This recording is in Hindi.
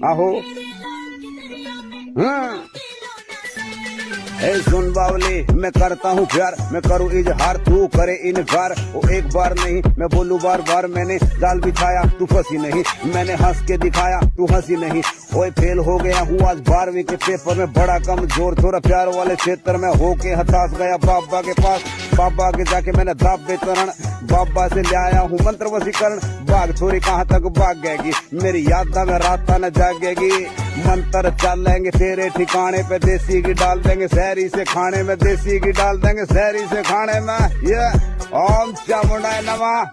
आहो हाँ। ए सुन बावली, मैं करता हूँ प्यार, मैं करूँ इजहार, तू करे इनकार। वो एक बार नहीं, मैं बोलूँ बार बार। मैंने जाल बिछाया, तू फंसी नहीं। मैंने हंस के दिखाया, तू हंसी नहीं। ओए फेल हो गया हूँ आज 12वीं के पेपर में, बड़ा कमजोर थोड़ा प्यार वाले क्षेत्र में होके हताश गया बाबा के पास। बाबा के जाके मैंने दाब बेतरण, बाबा से ले आया हूँ मंत्र वसीकरण। बाग छोरी कहाँ तक भाग गएगी, मेरी याद में रात न जागेगी। मंत्र चलेंगे तेरे ठिकाने पे, देसी घी डाल देंगे शहरी से खाने में, देसी घी डाल देंगे शहरी से खाने में। ये ओम चामुंडाय नमः।